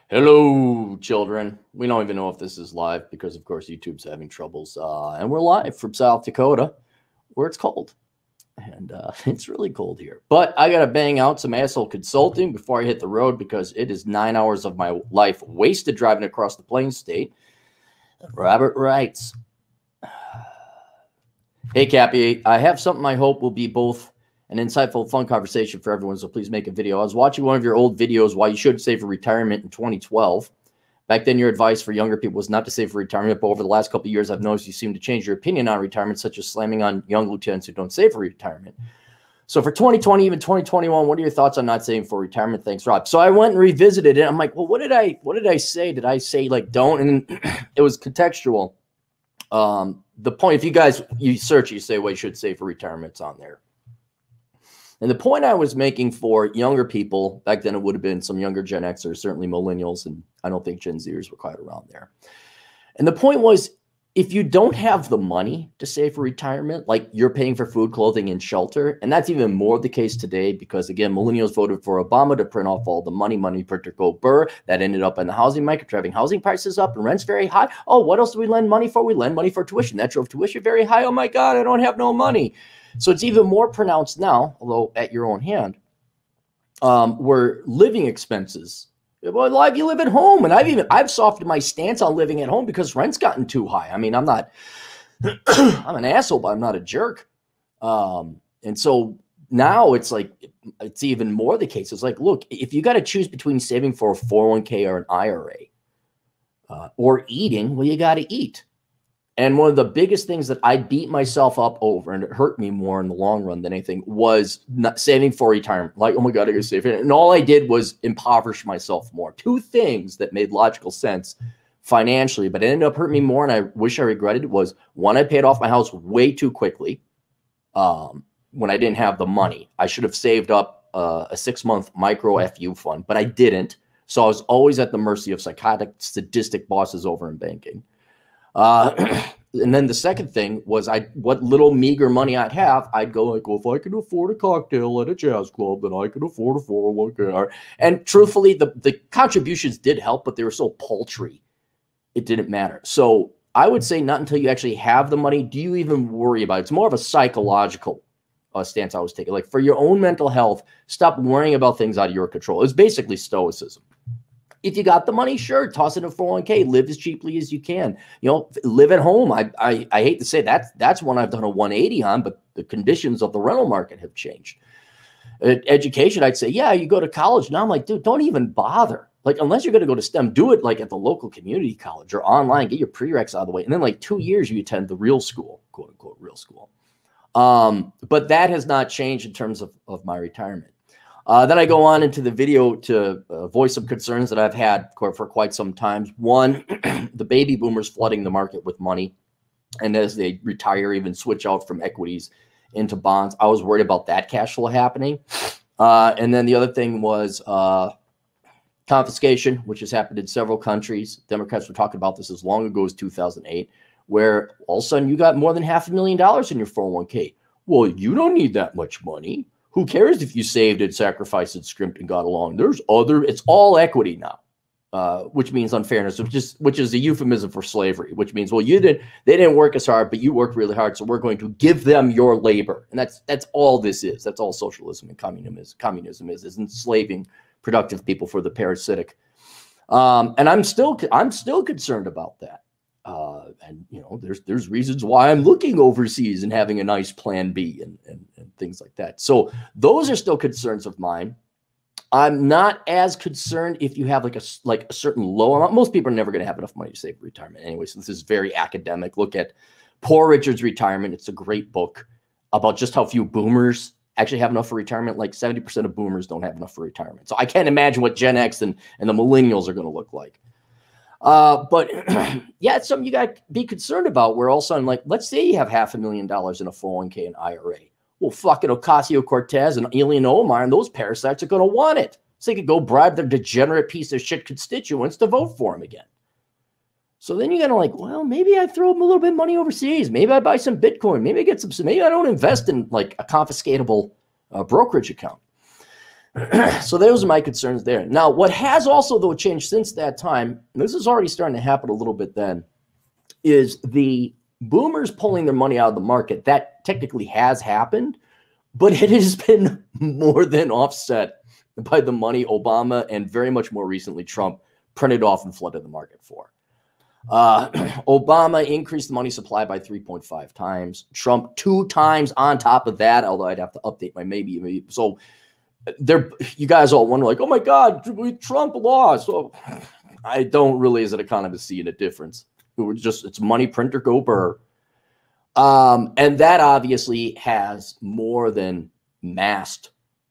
Hello, children. We don't even know if this is live because, of course, YouTube's having troubles. And we're live from South Dakota, where it's cold. And it's really cold here. But I got to bang out some asshole consulting before I hit the road because it is 9 hours of my life wasted driving across the Plains State. Robert writes, hey, Cappy, I have something I hope will be both an insightful, fun conversation for everyone, so please make a video. I was watching one of your old videos, why you should save for retirement in 2012. Back then, your advice for younger people was not to save for retirement, but over the last couple of years, I've noticed you seem to change your opinion on retirement, such as slamming on young lieutenants who don't save for retirement. So for 2020, even 2021, what are your thoughts on not saving for retirement? Thanks, Rob. So I went and revisited it. I'm like, well, what did I say? Did I say like don't? And it was contextual. The point, if you search, you say, well, you should save for retirement, it's on there. And the point I was making for younger people, back then it would have been some younger Gen Xers, certainly millennials, and I don't think Gen Zers were quite around there. And the point was, if you don't have the money to save for retirement, like you're paying for food, clothing, and shelter, and that's even more the case today because, again, millennials voted for Obama to print off all the money printer go burr. That ended up in the housing market, driving housing prices up and rents very high. Oh, what else do we lend money for? We lend money for tuition. That drove tuition very high. Oh, my God, I don't have no money. So it's even more pronounced now, although at your own hand, where living expenses. Well, you live at home, and I've softened my stance on living at home because rent's gotten too high. I mean, I'm not, I'm an asshole, but I'm not a jerk. And so now it's like it's even more the case. It's like, look, if you got to choose between saving for a 401k or an IRA, or eating, well, you got to eat. And one of the biggest things that I beat myself up over, and it hurt me more in the long run than anything, was not saving for retirement. Like, oh my God, I got to save it. And all I did was impoverish myself more. Two things that made logical sense financially, but it ended up hurting me more, and I wish I regretted it, was one, I paid off my house way too quickly when I didn't have the money. I should have saved up a 6-month micro FU fund, but I didn't. So I was always at the mercy of psychotic, sadistic bosses over in banking. And then the second thing was what little meager money I'd have, I'd go like, well, if I could afford a cocktail at a jazz club, then I could afford a 401k. And truthfully, the contributions did help, but they were so paltry, it didn't matter. So I would say not until you actually have the money do you even worry about it. It's more of a psychological stance I was taking. Like for your own mental health, stop worrying about things out of your control. It's basically stoicism. If you got the money, sure, toss it in a 401k, live as cheaply as you can. You know, live at home. I hate to say that's one I've done a 180 on, but the conditions of the rental market have changed. Education, I'd say, yeah, you go to college. Now I'm like, dude, don't even bother. Like, unless you're going to go to STEM, do it like at the local community college or online, get your prereqs out of the way. And then like 2 years, you attend the real school, quote unquote, real school. But that has not changed in terms of my retirement. Then I go on into the video to voice some concerns that I've had for quite some time. One, the baby boomers flooding the market with money. And as they retire, even switch out from equities into bonds. I was worried about that cash flow happening. And then the other thing was confiscation, which has happened in several countries. Democrats were talking about this as long ago as 2008, where all of a sudden you got more than $500,000 in your 401k. Well, you don't need that much money. Who cares if you saved it, sacrificed it, scrimped, and got along? It's all equity now, which means unfairness, which is a euphemism for slavery, which means, well, they didn't work as hard, but you worked really hard, so we're going to give them your labor. And that's all this is. That's all socialism and communism is enslaving productive people for the parasitic. And I'm still concerned about that. And you know, there's reasons why I'm looking overseas and having a nice plan B and things like that. So those are still concerns of mine. I'm not as concerned if you have like a certain low amount. Most people are never going to have enough money to save for retirement anyway. So this is very academic. Look at Poor Richard's Retirement. It's a great book about just how few boomers actually have enough for retirement. Like 70% of boomers don't have enough for retirement. So I can't imagine what Gen X and the millennials are going to look like. But yeah, it's something you got to be concerned about, where all of a sudden, like, let's say you have $500,000 in a 401k and IRA. Well, fucking Ocasio-Cortez and Ilhan Omar and those parasites are going to want it. So they could go bribe their degenerate piece of shit constituents to vote for him again. So then you're going to like, well, maybe I throw them a little bit of money overseas. Maybe I buy some Bitcoin. Maybe I get maybe I don't invest in like a confiscatable brokerage account. So those are my concerns there. Now, what has also, though, changed since that time, and this is already starting to happen a little bit then, is the boomers pulling their money out of the market. That technically has happened, but it has been more than offset by the money Obama and very much more recently Trump printed off and flooded the market for. Obama increased the money supply by 3.5 times. Trump 2 times on top of that, although I'd have to update my maybe. So there, you guys all wonder like, oh my God, Trump lost. So I don't really, as an economist, see a difference. It's money printer go burr. And that obviously has more than masked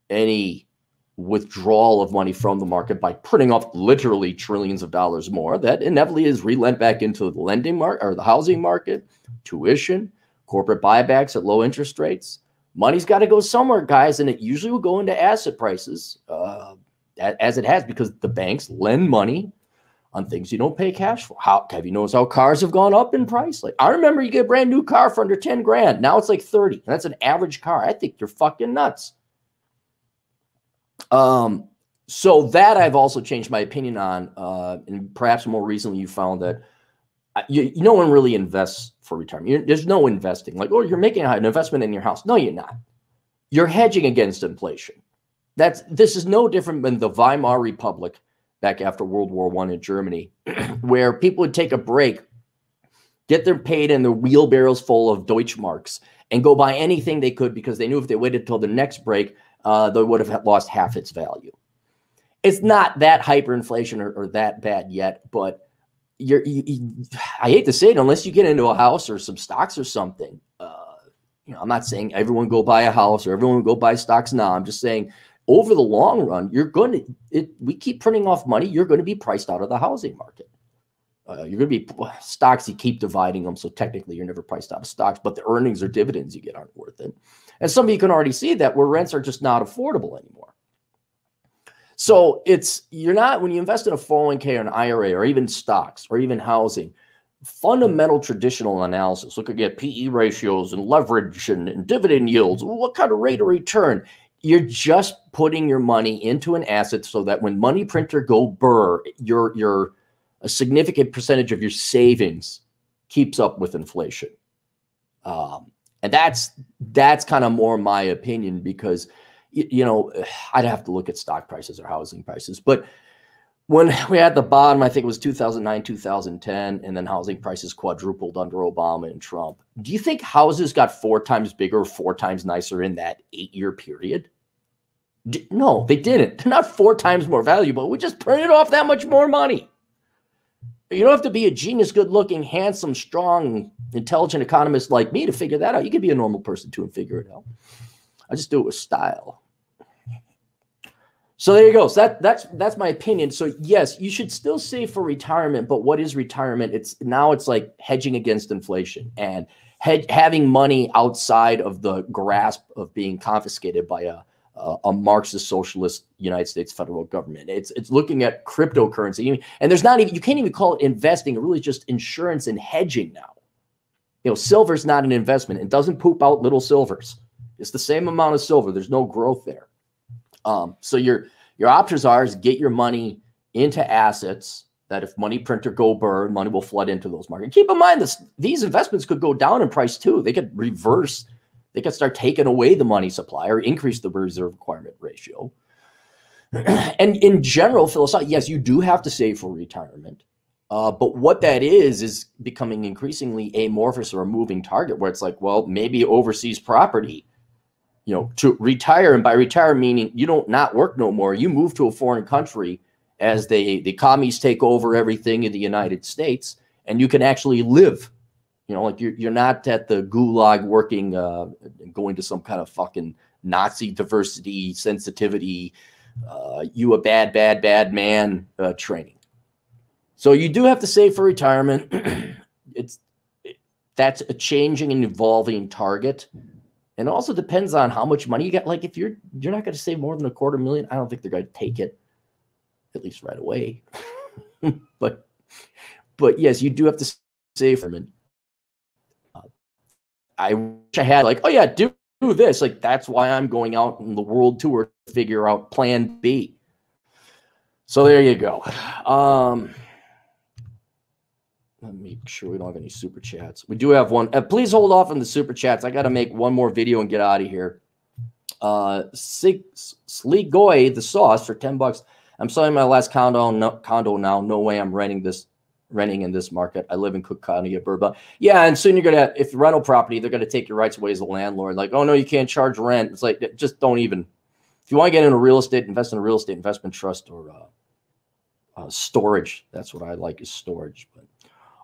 any withdrawal of money from the market by printing off literally trillions of dollars more. That inevitably is relent back into the lending market or the housing market, tuition, corporate buybacks at low interest rates. Money's got to go somewhere, guys, and it usually will go into asset prices, as it has, because the banks lend money on things you don't pay cash for. How have you noticed how cars have gone up in price? Like, I remember you get a brand new car for under 10 grand. Now it's like 30. And that's an average car. I think you're fucking nuts. So that I've also changed my opinion on, and perhaps more recently you found that no one really invests for retirement. There's no investing. Like, oh, you're making an investment in your house. No, you're not. You're hedging against inflation. This is no different than the Weimar Republic back after World War I in Germany, where people would take a break, get their paid in the wheelbarrows full of Deutschmarks, and go buy anything they could because they knew if they waited till the next break, they would have lost half its value. It's not that hyperinflation or that bad yet, but I hate to say it, unless you get into a house or some stocks or something. I'm not saying everyone go buy a house or everyone go buy stocks now. I'm just saying over the long run, we keep printing off money. You're going to be priced out of the housing market. You're going to be stocks. You keep dividing them. So technically you're never priced out of stocks, but the earnings or dividends you get aren't worth it. And some of you can already see that where rents are just not affordable anymore. So you're not, when you invest in a 401k or an IRA or even stocks or even housing, fundamental traditional analysis, look at PE ratios and leverage and dividend yields. What kind of rate of return? You're just putting your money into an asset so that when money printer go burr, a significant percentage of your savings keeps up with inflation. And that's kind of more my opinion because, I'd have to look at stock prices or housing prices. But when we had the bottom, I think it was 2009, 2010, and then housing prices quadrupled under Obama and Trump. Do you think houses got 4 times bigger, 4 times nicer in that 8-year period? No, they didn't. They're not 4 times more valuable. We just printed off that much more money. You don't have to be a genius, good-looking, handsome, strong, intelligent economist like me to figure that out. You could be a normal person too and figure it out. I just do it with style. So there you go. So that's my opinion. So yes, you should still save for retirement, but what is retirement? It's like hedging against inflation and having money outside of the grasp of being confiscated by a Marxist socialist United States federal government. It's looking at cryptocurrency, and you can't even call it investing. It really just insurance and hedging now. Silver's not an investment. It doesn't poop out little silvers. It's the same amount of silver. There's no growth there. So your options is get your money into assets that if money printer go burr, money will flood into those markets. Keep in mind these investments could go down in price too. They could reverse. They could start taking away the money supply or increase the reserve requirement ratio. And in general, philosophically, yes, you do have to save for retirement. But what that is becoming increasingly amorphous or a moving target where it's like, well, maybe overseas property, to retire. And by retire, meaning you don't not work no more. You move to a foreign country as the commies take over everything in the United States, and you can actually live. Like you're not at the gulag working, going to some kind of fucking Nazi diversity sensitivity, you a bad man training. So you do have to save for retirement. That's a changing and evolving target. And it also depends on how much money you get. Like if you're not going to save more than $250,000, I don't think they're going to take it, at least right away. but yes, you do have to save for it. I wish I had like, oh yeah, do do this. Like, that's why I'm going out on the world tour to figure out plan B. So there you go. Let me make sure we don't have any super chats. We do have one. Please hold off on the super chats. I got to make one more video and get out of here. Sleek Goy, the sauce for $10. I'm selling my last condo now. No way I'm renting in this market. I live in Cook County, Burbank. Yeah, and soon you're gonna, if rental property, they're gonna take your rights away as a landlord. Like, oh no, you can't charge rent. It's like, just don't even. If you want to get into real estate, invest in a real estate investment trust or storage. That's what I like, is storage. But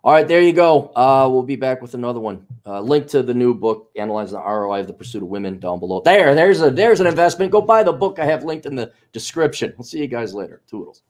all right, there you go. We'll be back with another one. Link to the new book, Analyzing the ROI of the Pursuit of Women, down below. There's an investment. Go buy the book I have linked in the description. We'll see you guys later. Toodles.